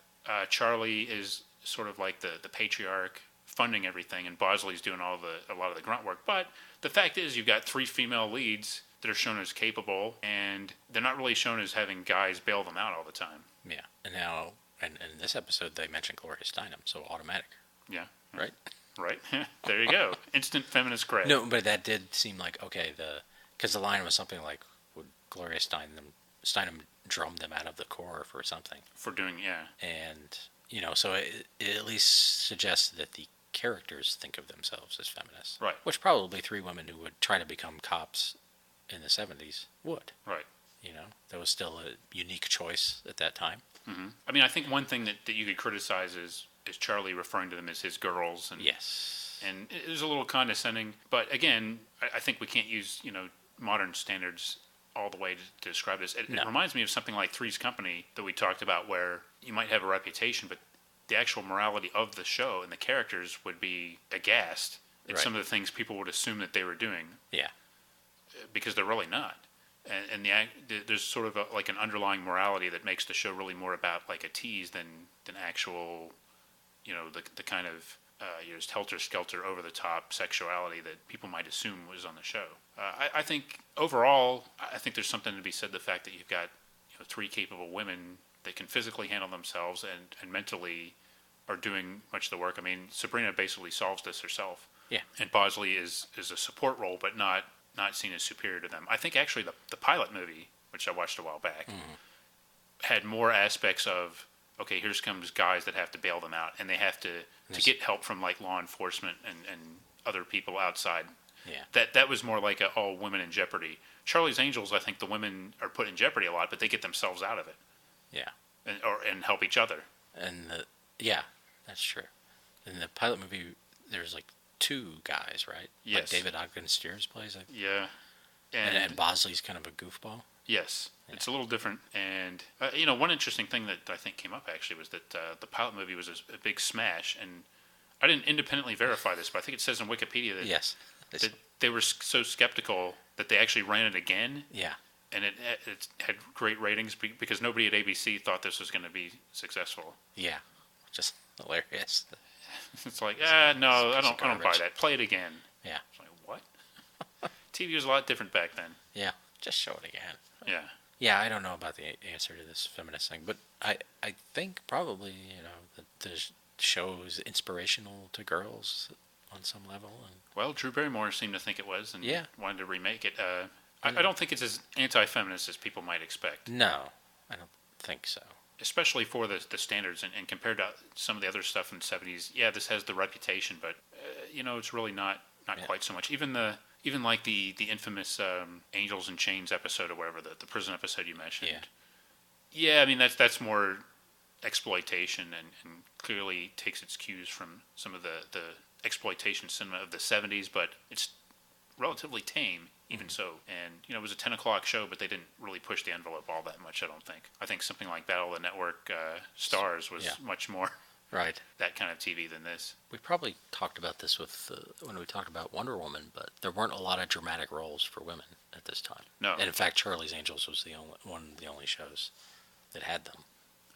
Charlie is sort of like the patriarch funding everything, and Bosley's doing a lot of the grunt work. But the fact is, you've got 3 female leads that are shown as capable, and they're not really shown as having guys bail them out all the time. Yeah. And now, and in this episode, they mentioned Gloria Steinem, so automatic. Yeah. Right? Right. There you go. Instant feminist cred. No, but that did seem like, okay, because the line was something like, would Gloria Steinem drum them out of the Corps for something? For doing, And, so it at least suggests that the characters think of themselves as feminists. Right. Which probably 3 women who would try to become cops in the 70s would. Right. That was still a unique choice at that time. Mm-hmm. I mean, I think one thing that you could criticize is Charlie referring to them as his girls. And, yes. And it was a little condescending. But again, I think we can't use, modern standards all the way to describe this. It reminds me of something like Three's Company that we talked about, where you might have a reputation, but the actual morality of the show and the characters would be aghast at some of the things people would assume that they were doing. Yeah. Because they're really not. And there's sort of like an underlying morality that makes the show really more about like a tease than actual, the kind of just helter-skelter, over-the-top sexuality that people might assume was on the show. I think overall, I think there's something to be said the fact that you've got 3 capable women that can physically handle themselves and mentally are doing much of the work. I mean, Sabrina basically solves this herself. Yeah. And Bosley is a support role, but not seen as superior to them. I think actually the pilot movie, which I watched a while back, had more aspects of, okay, here's comes guys that have to bail them out, and they have to get help from like law enforcement other people outside. Yeah. That was more like all women in jeopardy. Charlie's Angels, I think the women are put in jeopardy a lot, but they get themselves out of it. Yeah. And help each other. And yeah, that's true. In the pilot movie, there's like 2 guys, right? Yes. Like David Ogden Stiers plays it. Yeah. And Bosley's kind of a goofball. Yes. Yeah. It's a little different. And, one interesting thing that I think came up actually was that the pilot movie was a big smash. And I didn't independently verify this, but I think it says in Wikipedia that, yes. that they were so skeptical that they actually ran it again. Yeah. And it had great ratings because nobody at ABC thought this was going to be successful. Yeah. Just hilarious. It's like, no, I don't buy that. Play it again. Yeah. It's like, what? TV was a lot different back then. Yeah. Just show it again. Yeah. Yeah, I don't know about the answer to this feminist thing, but I think probably, the show is inspirational to girls on some level. And well, Drew Barrymore seemed to think it was and wanted to remake it. I don't think it's as anti-feminist as people might expect. No, I don't think so. Especially for the standards and compared to some of the other stuff in the 70s. Yeah, this has the reputation, but it's really not quite so much. Even like the infamous Angels in Chains episode or whatever, the prison episode you mentioned. Yeah, I mean that's more exploitation and clearly takes its cues from some of the exploitation cinema of the 70s, but it's relatively tame. Even so, and it was a 10 o'clock show, but they didn't really push the envelope all that much. I don't think. I think something like Battle of the Network Stars was much more right that kind of TV than this. We probably talked about this when we talked about Wonder Woman, but there weren't a lot of dramatic roles for women at this time. No, and in fact, Charlie's Angels was one of the only shows that had them.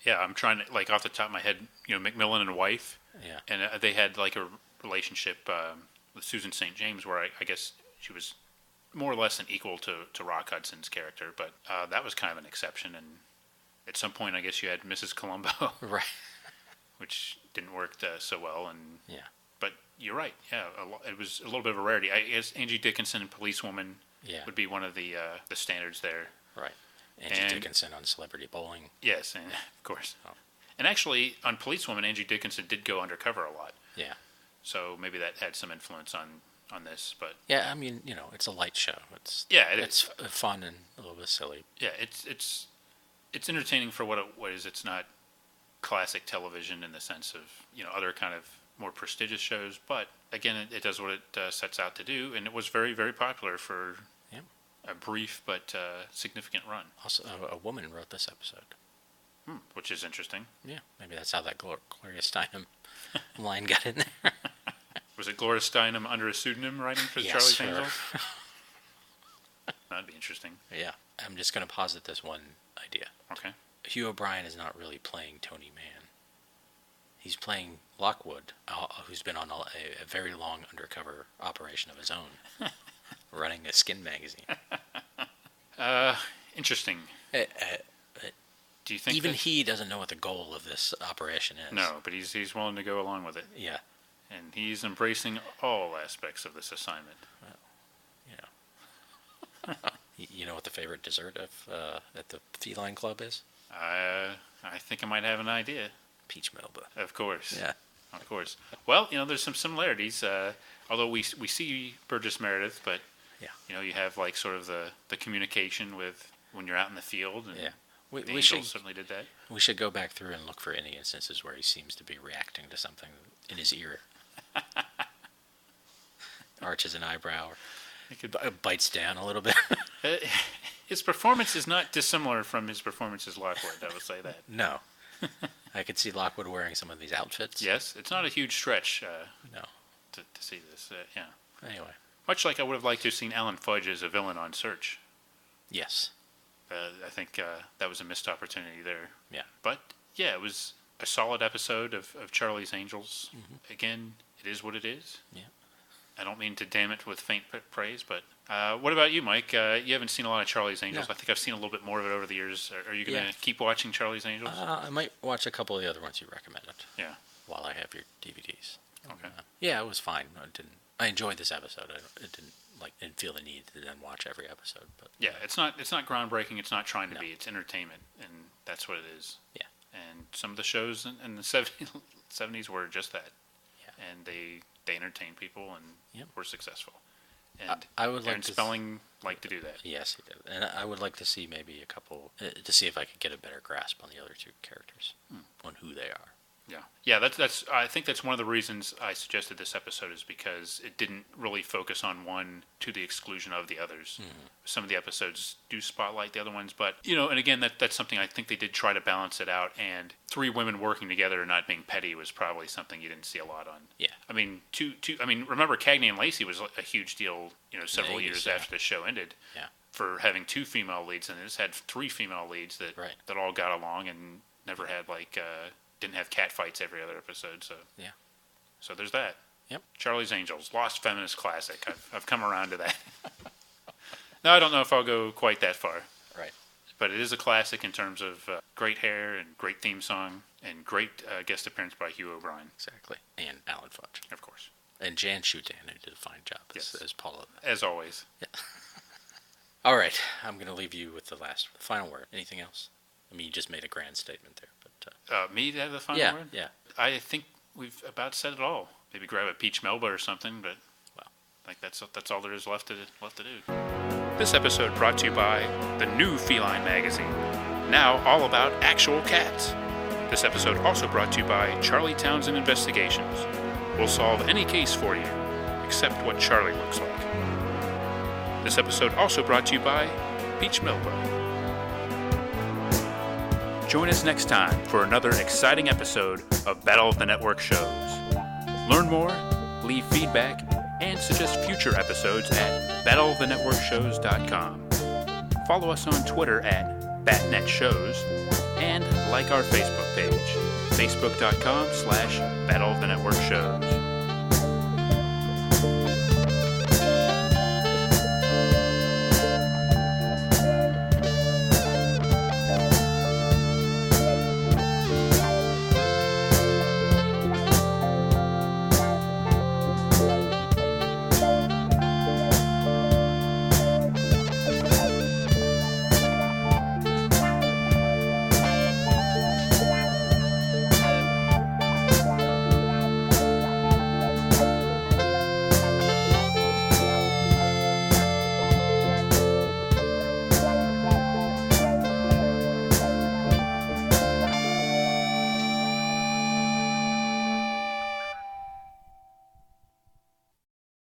Yeah, I'm trying to off the top of my head, Macmillan and Wife. Yeah, and they had like a relationship with Susan St. James, where I guess she was more or less an equal to Rock Hudson's character, but that was kind of an exception. And at some point, I guess you had Mrs. Columbo, right, which didn't work so well. And but you're right. Yeah, it was a little bit of a rarity. I guess Angie Dickinson in Policewoman would be one of the standards there. Right, Angie Dickinson on Celebrity Bowling. Yes, and of course. Oh. And actually, on Policewoman, Angie Dickinson did go undercover a lot. Yeah. So maybe that had some influence on this, but yeah, I mean, it's a light show. It's fun and a little bit silly. Yeah, it's entertaining for what it is. It's not classic television in the sense of other kind of more prestigious shows, but again, it does what it sets out to do, and it was very, very popular for a brief but significant run. Also, a woman wrote this episode, which is interesting. Yeah, maybe that's how that Gloria Steinem line got in there. Was it Gloria Steinem under a pseudonym writing for Charlie's Angels? That'd be interesting. Yeah. I'm just going to posit this one idea. Okay. Hugh O'Brian is not really playing Tony Mann. He's playing Lockwood, who's been on a very long undercover operation of his own, running a skin magazine. Interesting. Do you think even he doesn't know what the goal of this operation is? No, but he's willing to go along with it. Yeah. And he's embracing all aspects of this assignment. Well, you know what the favorite dessert at the Feline Club is? I think I might have an idea. Peach Melba. Of course. Yeah. Of course. Well, there's some similarities. Although we see Burgess Meredith, but you have like sort of the communication with when you're out in the field. And the Angels certainly did that. We should go back through and look for any instances where he seems to be reacting to something in his ear. Arches an eyebrow, or bites down a little bit. His performance is not dissimilar from his performance as Lockwood, I would say that. No. I could see Lockwood wearing some of these outfits. Yes, it's not a huge stretch no. to see this. Yeah. Anyway. Much like I would have liked to have seen Alan Fudge as a villain on Search. Yes. I think that was a missed opportunity there. Yeah. But, yeah, it was a solid episode of Charlie's Angels. Mm-hmm. Again, it is what it is. Yeah. I don't mean to damn it with faint praise, but what about you, Mike? You haven't seen a lot of Charlie's Angels. No. I think I've seen a little bit more of it over the years. Are you going to keep watching Charlie's Angels? I might watch a couple of the other ones you recommended. Yeah. While I have your DVDs. Okay. Yeah, it was fine. I enjoyed this episode. I didn't feel the need to then watch every episode. But yeah, it's not groundbreaking. It's not trying to be. It's entertainment, and that's what it is. Yeah. And some of the shows in the 70s were just that. Yeah. and they entertained people and were successful. And I would Aaron like Spelling liked to do that. Yes, he did. And I would like to see maybe a couple, to see if I could get a better grasp on the other two characters, on who they are. Yeah. That's. I think that's one of the reasons I suggested this episode is because it didn't really focus on one to the exclusion of the others. Some of the episodes do spotlight the other ones, but and again, that's something I think they did try to balance it out. And three women working together and not being petty was probably something you didn't see a lot on. Yeah. I mean, remember Cagney and Lacey was a huge deal. Several years after the show ended. Yeah. For having two female leads, and this had three female leads that all got along and never had didn't have cat fights every other episode. So so there's that. Yep. Charlie's Angels, lost feminist classic. I've come around to that. Now I don't know if I'll go quite that far. Right. But it is a classic in terms of great hair and great theme song and great guest appearance by Hugh O'Brian. Exactly. And Alan Fudge. Of course. And Jan Schutan, who did a fine job as Paula. As always. Yeah. All right. I'm going to leave you with the final word. Anything else? I mean, you just made a grand statement there. But me to have the final word? Yeah. I think we've about said it all. Maybe grab a peach Melba or something, but I think that's all there is left to do. This episode brought to you by the new Feline magazine, now all about actual cats. This episode also brought to you by Charlie Townsend Investigations. We'll solve any case for you, except what Charlie looks like. This episode also brought to you by Peach Melba. Join us next time for another exciting episode of Battle of the Network shows. Learn more, leave feedback, and suggest future episodes at battleofthenetworkshows.com. Follow us on Twitter at BatNetShows and like our Facebook page, facebook.com/Battle